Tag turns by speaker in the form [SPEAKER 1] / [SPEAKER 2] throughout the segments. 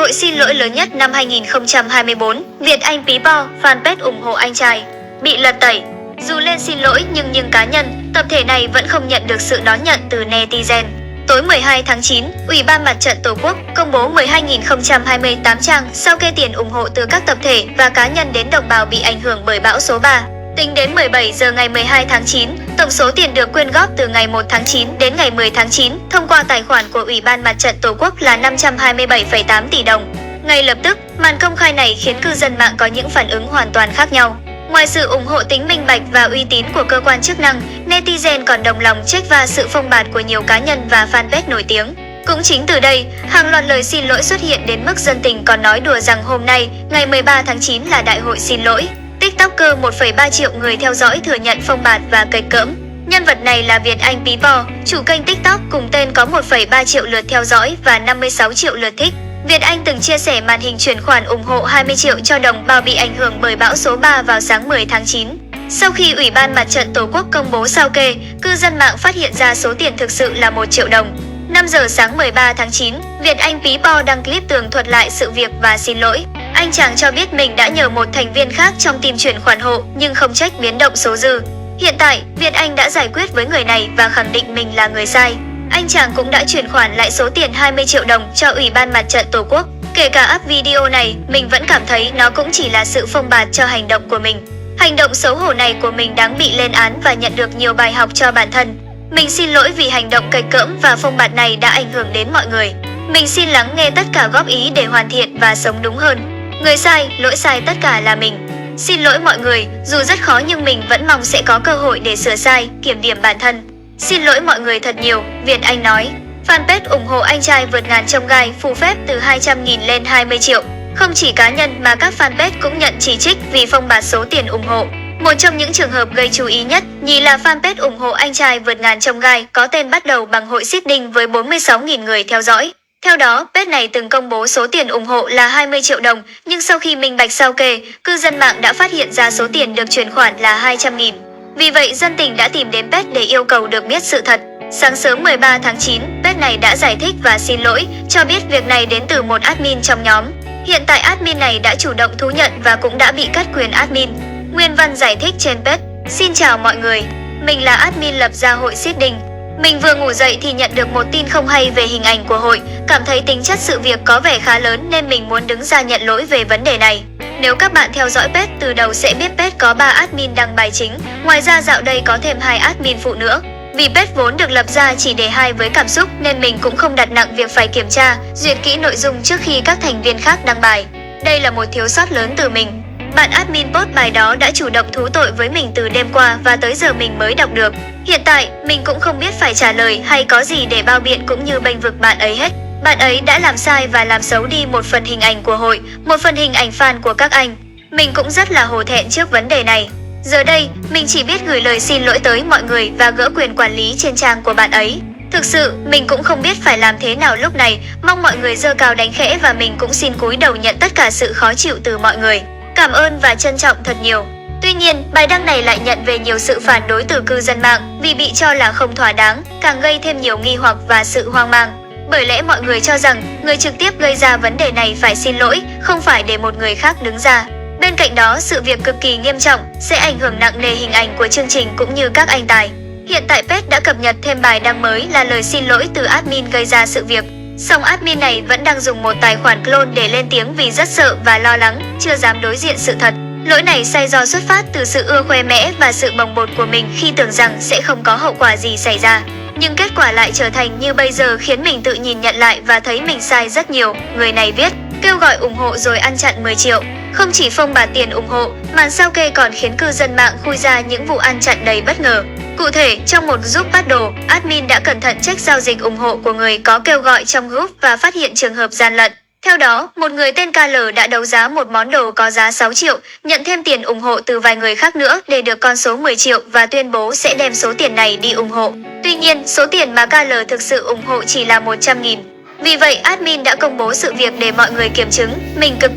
[SPEAKER 1] hội xin lỗi lớn nhất năm 2024, Việt Anh People, fanpage ủng hộ anh trai, bị lật tẩy. Dù lên xin lỗi nhưng cá nhân, tập thể này vẫn không nhận được sự đón nhận từ netizen. Tối 12 tháng 9, Ủy ban Mặt trận Tổ quốc công bố 12.028 trang sao kê tiền ủng hộ từ các tập thể và cá nhân đến đồng bào bị ảnh hưởng bởi bão số 3. Tính đến 17 giờ ngày 12 tháng 9, tổng số tiền được quyên góp từ ngày 1 tháng 9 đến ngày 10 tháng 9 thông qua tài khoản của Ủy ban Mặt trận Tổ quốc là 527,8 tỷ đồng. Ngay lập tức, màn công khai này khiến cư dân mạng có những phản ứng hoàn toàn khác nhau. Ngoài sự ủng hộ tính minh bạch và uy tín của cơ quan chức năng, netizen còn đồng lòng trách va sự phông bạt của nhiều cá nhân và fanpage nổi tiếng. Cũng chính từ đây, hàng loạt lời xin lỗi xuất hiện đến mức dân tình còn nói đùa rằng hôm nay, ngày 13 tháng 9 là đại hội xin lỗi. TikToker 1,3 triệu người theo dõi thừa nhận phông bạt và kịch cỡm. Nhân vật này là Việt Anh People, chủ kênh TikTok cùng tên có 1,3 triệu lượt theo dõi và 56 triệu lượt thích. Việt Anh từng chia sẻ màn hình chuyển khoản ủng hộ 20 triệu cho đồng bào bị ảnh hưởng bởi bão số 3 vào sáng 10 tháng 9. Sau khi Ủy ban Mặt trận Tổ quốc công bố sao kê, cư dân mạng phát hiện ra số tiền thực sự là 1 triệu đồng. 5 giờ sáng 13 tháng 9, Việt Anh People đăng clip tường thuật lại sự việc và xin lỗi. Anh chàng cho biết mình đã nhờ một thành viên khác trong team chuyển khoản hộ nhưng không trách biến động số dư. Hiện tại, Việt Anh đã giải quyết với người này và khẳng định mình là người sai. Anh chàng cũng đã chuyển khoản lại số tiền 20 triệu đồng cho Ủy ban Mặt trận Tổ quốc. Kể cả up video này, mình vẫn cảm thấy nó cũng chỉ là sự phông bạt cho hành động của mình. Hành động xấu hổ này của mình đáng bị lên án và nhận được nhiều bài học cho bản thân. Mình xin lỗi vì hành động kịch cỡm và phông bạt này đã ảnh hưởng đến mọi người. Mình xin lắng nghe tất cả góp ý để hoàn thiện và sống đúng hơn. Người sai, lỗi sai tất cả là mình. Xin lỗi mọi người, dù rất khó nhưng mình vẫn mong sẽ có cơ hội để sửa sai, kiểm điểm bản thân. Xin lỗi mọi người thật nhiều, Việt Anh nói. Fanpage ủng hộ anh trai vượt ngàn chông gai phù phép từ 200.000 lên 20 triệu. Không chỉ cá nhân mà các fanpage cũng nhận chỉ trích vì phông bạt số tiền ủng hộ. Một trong những trường hợp gây chú ý nhất nhì là fanpage ủng hộ anh trai vượt ngàn chông gai có tên bắt đầu bằng hội seeding với 46.000 người theo dõi. Theo đó, page này từng công bố số tiền ủng hộ là 20 triệu đồng, nhưng sau khi minh bạch sao kê, cư dân mạng đã phát hiện ra số tiền được chuyển khoản là 200.000. Vì vậy, dân tình đã tìm đến page để yêu cầu được biết sự thật. Sáng sớm 13 tháng 9, page này đã giải thích và xin lỗi, cho biết việc này đến từ một admin trong nhóm. Hiện tại admin này đã chủ động thú nhận và cũng đã bị cắt quyền admin. Nguyên văn giải thích trên page: Xin chào mọi người, mình là admin lập ra hội seeding. Mình vừa ngủ dậy thì nhận được một tin không hay về hình ảnh của hội, cảm thấy tính chất sự việc có vẻ khá lớn nên mình muốn đứng ra nhận lỗi về vấn đề này. Nếu các bạn theo dõi page từ đầu sẽ biết page có 3 admin đăng bài chính, ngoài ra dạo đây có thêm 2 admin phụ nữa. Vì page vốn được lập ra chỉ để hai với cảm xúc nên mình cũng không đặt nặng việc phải kiểm tra, duyệt kỹ nội dung trước khi các thành viên khác đăng bài. Đây là một thiếu sót lớn từ mình. Bạn admin post bài đó đã chủ động thú tội với mình từ đêm qua và tới giờ mình mới đọc được. Hiện tại, mình cũng không biết phải trả lời hay có gì để bao biện cũng như bênh vực bạn ấy hết. Bạn ấy đã làm sai và làm xấu đi một phần hình ảnh của hội, một phần hình ảnh fan của các anh. Mình cũng rất là hổ thẹn trước vấn đề này. Giờ đây, mình chỉ biết gửi lời xin lỗi tới mọi người và gỡ quyền quản lý trên trang của bạn ấy. Thực sự, mình cũng không biết phải làm thế nào lúc này, mong mọi người giơ cao đánh khẽ và mình cũng xin cúi đầu nhận tất cả sự khó chịu từ mọi người. Cảm ơn và trân trọng thật nhiều. Tuy nhiên, bài đăng này lại nhận về nhiều sự phản đối từ cư dân mạng vì bị cho là không thỏa đáng, càng gây thêm nhiều nghi hoặc và sự hoang mang. Bởi lẽ mọi người cho rằng người trực tiếp gây ra vấn đề này phải xin lỗi, không phải để một người khác đứng ra. Bên cạnh đó, sự việc cực kỳ nghiêm trọng sẽ ảnh hưởng nặng nề hình ảnh của chương trình cũng như các anh tài. Hiện tại page đã cập nhật thêm bài đăng mới là lời xin lỗi từ admin gây ra sự việc. Song admin này vẫn đang dùng một tài khoản clone để lên tiếng vì rất sợ và lo lắng, chưa dám đối diện sự thật. Lỗi này say do xuất phát từ sự ưa khoe mẽ và sự bồng bột của mình khi tưởng rằng sẽ không có hậu quả gì xảy ra. Nhưng kết quả lại trở thành như bây giờ khiến mình tự nhìn nhận lại và thấy mình sai rất nhiều. Người này viết, kêu gọi ủng hộ rồi ăn chặn 10 triệu. Không chỉ phông bạt tiền ủng hộ, màn sao kê còn khiến cư dân mạng khui ra những vụ ăn chặn đầy bất ngờ. Cụ thể, trong một group bắt đồ, admin đã cẩn thận check giao dịch ủng hộ của người có kêu gọi trong group và phát hiện trường hợp gian lận. Theo đó, một người tên KL đã đấu giá một món đồ có giá 6 triệu, nhận thêm tiền ủng hộ từ vài người khác nữa để được con số 10 triệu và tuyên bố sẽ đem số tiền này đi ủng hộ. Tuy nhiên, số tiền mà KL thực sự ủng hộ chỉ là 100.000. Vì vậy, admin đã công bố sự việc để mọi người kiểm chứng. Mình cực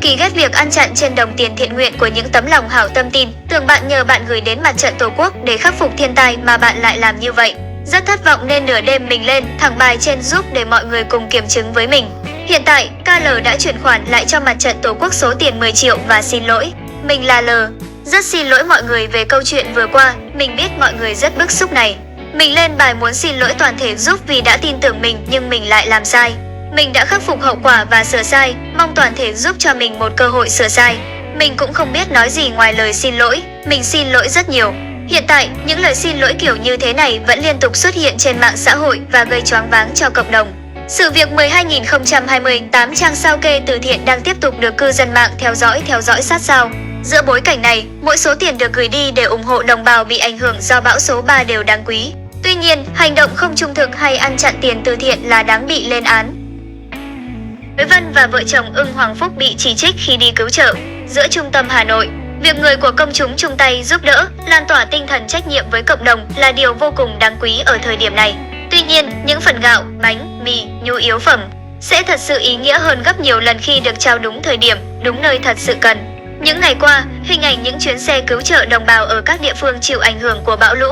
[SPEAKER 1] kỳ ghét việc ăn chặn trên đồng tiền thiện nguyện của những tấm lòng hảo tâm tin, tưởng bạn nhờ bạn gửi đến Mặt trận Tổ quốc để khắc phục thiên tai mà bạn lại làm như vậy. Rất thất vọng nên nửa đêm mình lên thẳng bài trên group để mọi người cùng kiểm chứng với mình. Hiện tại, KL đã chuyển khoản lại cho mặt trận Tổ quốc số tiền 10 triệu và xin lỗi. Mình là L. Rất xin lỗi mọi người về câu chuyện vừa qua, mình biết mọi người rất bức xúc này. Mình lên bài muốn xin lỗi toàn thể giúp vì đã tin tưởng mình nhưng mình lại làm sai. Mình đã khắc phục hậu quả và sửa sai, mong toàn thể giúp cho mình một cơ hội sửa sai. Mình cũng không biết nói gì ngoài lời xin lỗi, mình xin lỗi rất nhiều. Hiện tại, những lời xin lỗi kiểu như thế này vẫn liên tục xuất hiện trên mạng xã hội và gây choáng váng cho cộng đồng. Sự việc 10/2020, 8 trang sao kê từ thiện đang tiếp tục được cư dân mạng theo dõi sát sao. Giữa bối cảnh này, mỗi số tiền được gửi đi để ủng hộ đồng bào bị ảnh hưởng do bão số 3 đều đáng quý. Tuy nhiên, hành động không trung thực hay ăn chặn tiền từ thiện là đáng bị lên án. Quế Vân và vợ chồng Ưng Hoàng Phúc bị chỉ trích khi đi cứu trợ giữa trung tâm Hà Nội. Việc người của công chúng chung tay giúp đỡ, lan tỏa tinh thần trách nhiệm với cộng đồng là điều vô cùng đáng quý ở thời điểm này. Tuy nhiên, những phần gạo, bánh, mì, nhu yếu phẩm sẽ thật sự ý nghĩa hơn gấp nhiều lần khi được trao đúng thời điểm, đúng nơi thật sự cần. Những ngày qua, hình ảnh những chuyến xe cứu trợ đồng bào ở các địa phương chịu ảnh hưởng của bão lũ,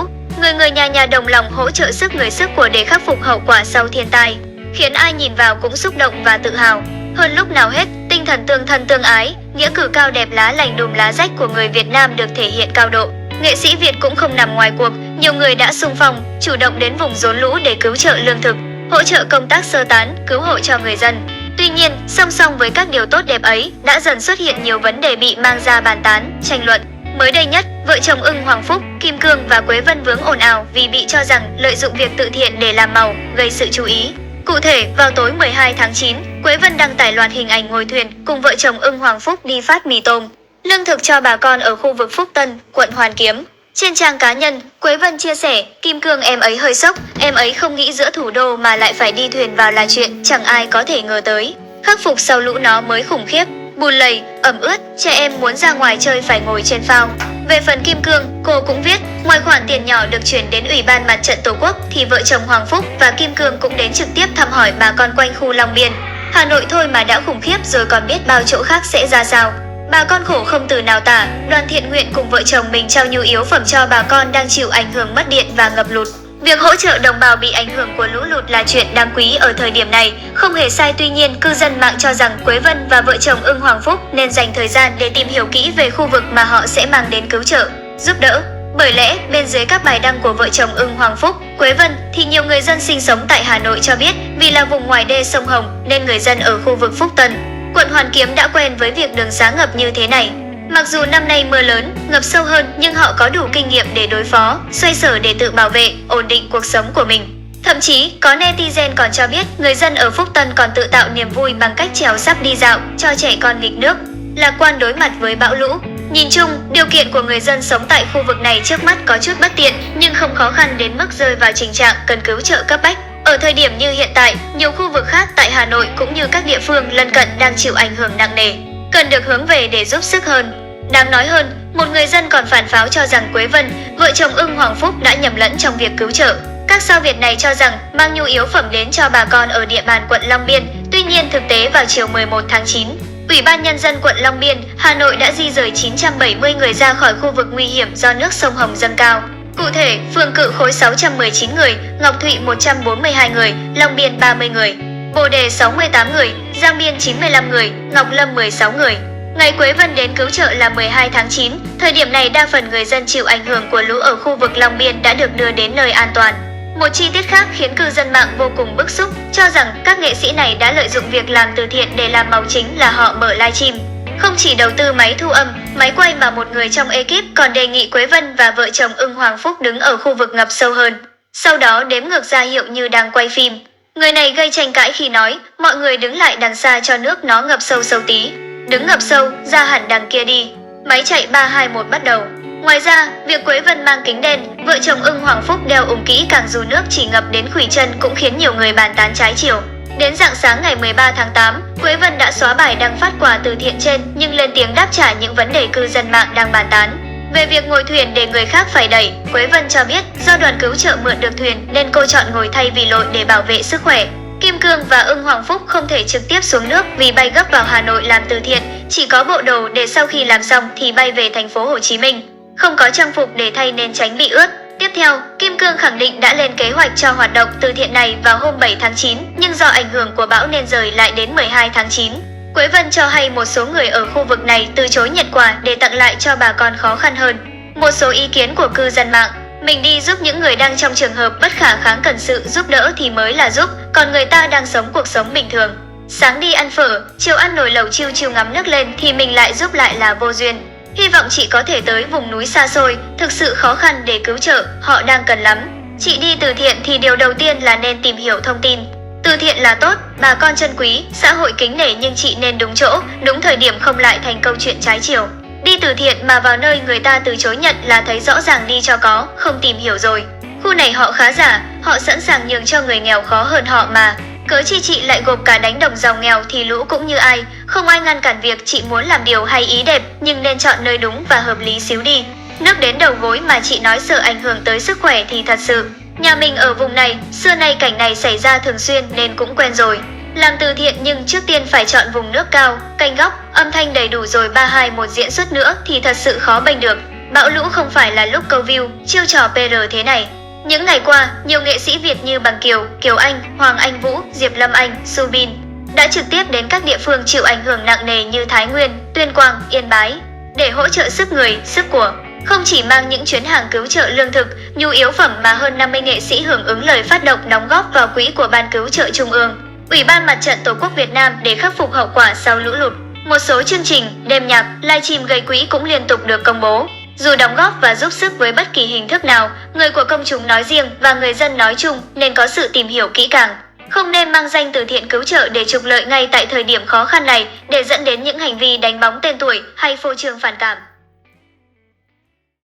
[SPEAKER 1] người nhà đồng lòng hỗ trợ sức người sức của để khắc phục hậu quả sau thiên tai, khiến ai nhìn vào cũng xúc động và tự hào. Hơn lúc nào hết, tinh thần tương thân tương ái, nghĩa cử cao đẹp lá lành đùm lá rách của người Việt Nam được thể hiện cao độ. Nghệ sĩ Việt cũng không nằm ngoài cuộc, nhiều người đã xung phong, chủ động đến vùng rốn lũ để cứu trợ lương thực, hỗ trợ công tác sơ tán, cứu hộ cho người dân. Tuy nhiên, song song với các điều tốt đẹp ấy, đã dần xuất hiện nhiều vấn đề bị mang ra bàn tán, tranh luận. Mới đây nhất, vợ chồng Ưng Hoàng Phúc, Kim Cương và Quế Vân vướng ồn ào vì bị cho rằng lợi dụng việc tự thiện để làm màu, gây sự chú ý. Cụ thể, vào tối 12 tháng 9, Quế Vân đăng tải loạt hình ảnh ngồi thuyền cùng vợ chồng Ưng Hoàng Phúc đi phát mì tôm, lương thực cho bà con ở khu vực Phúc Tân, quận Hoàn Kiếm. Trên trang cá nhân, Quế Vân chia sẻ, Kim Cương em ấy hơi sốc, em ấy không nghĩ giữa thủ đô mà lại phải đi thuyền vào là chuyện chẳng ai có thể ngờ tới. Khắc phục sau lũ nó mới khủng khiếp, bùn lầy, ẩm ướt, trẻ em muốn ra ngoài chơi phải ngồi trên phao. Về phần Kim Cương, cô cũng viết, ngoài khoản tiền nhỏ được chuyển đến Ủy ban Mặt trận Tổ quốc thì vợ chồng Hoàng Phúc và Kim Cương cũng đến trực tiếp thăm hỏi bà con quanh khu Long Biên. Hà Nội thôi mà đã khủng khiếp rồi còn biết bao chỗ khác sẽ ra sao. Bà con khổ không từ nào tả, đoàn thiện nguyện cùng vợ chồng mình trao nhu yếu phẩm cho bà con đang chịu ảnh hưởng mất điện và ngập lụt. Việc hỗ trợ đồng bào bị ảnh hưởng của lũ lụt là chuyện đáng quý ở thời điểm này, không hề sai. Tuy nhiên, cư dân mạng cho rằng Quế Vân và vợ chồng Ưng Hoàng Phúc nên dành thời gian để tìm hiểu kỹ về khu vực mà họ sẽ mang đến cứu trợ, giúp đỡ. Bởi lẽ, bên dưới các bài đăng của vợ chồng Ưng Hoàng Phúc, Quế Vân thì nhiều người dân sinh sống tại Hà Nội cho biết vì là vùng ngoài đê sông Hồng nên người dân ở khu vực Phúc Tân, quận Hoàn Kiếm đã quen với việc đường xá ngập như thế này. Mặc dù năm nay mưa lớn, ngập sâu hơn nhưng họ có đủ kinh nghiệm để đối phó, xoay sở để tự bảo vệ, ổn định cuộc sống của mình. Thậm chí, có netizen còn cho biết người dân ở Phúc Tân còn tự tạo niềm vui bằng cách trèo sắp đi dạo, cho trẻ con nghịch nước, lạc quan đối mặt với bão lũ. Nhìn chung, điều kiện của người dân sống tại khu vực này trước mắt có chút bất tiện nhưng không khó khăn đến mức rơi vào tình trạng cần cứu trợ cấp bách. Ở thời điểm như hiện tại, nhiều khu vực khác tại Hà Nội cũng như các địa phương lân cận đang chịu ảnh hưởng nặng nề, cần được hướng về để giúp sức hơn. Đáng nói hơn, một người dân còn phản pháo cho rằng Quế Vân, vợ chồng Ưng Hoàng Phúc đã nhầm lẫn trong việc cứu trợ. Các sao Việt này cho rằng mang nhu yếu phẩm đến cho bà con ở địa bàn quận Long Biên. Tuy nhiên thực tế vào chiều 11 tháng 9, Ủy ban Nhân dân quận Long Biên, Hà Nội đã di rời 970 người ra khỏi khu vực nguy hiểm do nước sông Hồng dâng cao. Cụ thể, phường Cự Khối 619 người, Ngọc Thụy 142 người, Long Biên 30 người, Bồ Đề 68 người, Giang Biên 95 người, Ngọc Lâm 16 người. Ngày Quế Vân đến cứu trợ là 12 tháng 9, thời điểm này đa phần người dân chịu ảnh hưởng của lũ ở khu vực Long Biên đã được đưa đến nơi an toàn. Một chi tiết khác khiến cư dân mạng vô cùng bức xúc, cho rằng các nghệ sĩ này đã lợi dụng việc làm từ thiện để làm màu chính là họ mở livestream. Không chỉ đầu tư máy thu âm, máy quay mà một người trong ekip còn đề nghị Quế Vân và vợ chồng Ưng Hoàng Phúc đứng ở khu vực ngập sâu hơn. Sau đó đếm ngược ra hiệu như đang quay phim. Người này gây tranh cãi khi nói, mọi người đứng lại đằng xa cho nước nó ngập sâu tí. Đứng ngập sâu, ra hẳn đằng kia đi. Máy chạy 3, 2, 1 bắt đầu. Ngoài ra, việc Quế Vân mang kính đen, vợ chồng Ưng Hoàng Phúc đeo ủng kỹ càng dù nước chỉ ngập đến khuỷu chân cũng khiến nhiều người bàn tán trái chiều. Đến rạng sáng ngày 13 tháng 8, Quế Vân đã xóa bài đăng phát quà từ thiện trên nhưng lên tiếng đáp trả những vấn đề cư dân mạng đang bàn tán. Về việc ngồi thuyền để người khác phải đẩy, Quế Vân cho biết do đoàn cứu trợ mượn được thuyền nên cô chọn ngồi thay vì lội để bảo vệ sức khỏe. Kim Cương và Ưng Hoàng Phúc không thể trực tiếp xuống nước vì bay gấp vào Hà Nội làm từ thiện, chỉ có bộ đồ để sau khi làm xong thì bay về thành phố Hồ Chí Minh. Không có trang phục để thay nên tránh bị ướt. Tiếp Tiếp theo, Kim Cương khẳng định đã lên kế hoạch cho hoạt động từ thiện này vào hôm 7 tháng 9, nhưng do ảnh hưởng của bão nên rời lại đến 12 tháng 9. Quế Vân cho hay một số người ở khu vực này từ chối nhận quà để tặng lại cho bà con khó khăn hơn. Một số ý kiến của cư dân mạng: mình đi giúp những người đang trong trường hợp bất khả kháng cần sự giúp đỡ thì mới là giúp, còn người ta đang sống cuộc sống bình thường. Sáng đi ăn phở, chiều ăn nồi lẩu chiêu chiêu ngắm nước lên thì mình lại giúp lại là vô duyên. Hy vọng chị có thể tới vùng núi xa xôi, thực sự khó khăn để cứu trợ, họ đang cần lắm. Chị đi từ thiện thì điều đầu tiên là nên tìm hiểu thông tin. Từ thiện là tốt, bà con chân quý, xã hội kính nể, nhưng chị nên đúng chỗ, đúng thời điểm, không lại thành câu chuyện trái chiều. Đi từ thiện mà vào nơi người ta từ chối nhận là thấy rõ ràng đi cho có, không tìm hiểu rồi. Khu này họ khá giả, họ sẵn sàng nhường cho người nghèo khó hơn họ mà. Cớ chi chị lại gộp cả đánh đồng giàu nghèo thì lũ cũng như ai, không ai ngăn cản việc chị muốn làm điều hay ý đẹp, nhưng nên chọn nơi đúng và hợp lý xíu đi. Nước đến đầu gối mà chị nói sợ ảnh hưởng tới sức khỏe thì thật sự. Nhà mình ở vùng này, xưa nay cảnh này xảy ra thường xuyên nên cũng quen rồi. Làm từ thiện nhưng trước tiên phải chọn vùng nước cao, kênh góc, âm thanh đầy đủ rồi 3-2-1 diễn xuất nữa thì thật sự khó bênh được. Bão lũ không phải là lúc câu view, chiêu trò PR thế này. Những ngày qua, nhiều nghệ sĩ Việt như Bằng Kiều, Kiều Anh, Hoàng Anh Vũ, Diệp Lâm Anh, Subin đã trực tiếp đến các địa phương chịu ảnh hưởng nặng nề như Thái Nguyên, Tuyên Quang, Yên Bái để hỗ trợ sức người, sức của. Không chỉ mang những chuyến hàng cứu trợ lương thực, nhu yếu phẩm mà hơn 50 nghệ sĩ hưởng ứng lời phát động đóng góp vào quỹ của Ban Cứu trợ Trung ương, Ủy ban Mặt trận Tổ quốc Việt Nam để khắc phục hậu quả sau lũ lụt. Một số chương trình, đêm nhạc, livestream gây quỹ cũng liên tục được công bố. Dù đóng góp và giúp sức với bất kỳ hình thức nào, người của công chúng nói riêng và người dân nói chung nên có sự tìm hiểu kỹ càng. Không nên mang danh từ thiện cứu trợ để trục lợi ngay tại thời điểm khó khăn này để dẫn đến những hành vi đánh bóng tên tuổi hay phô trương phản cảm.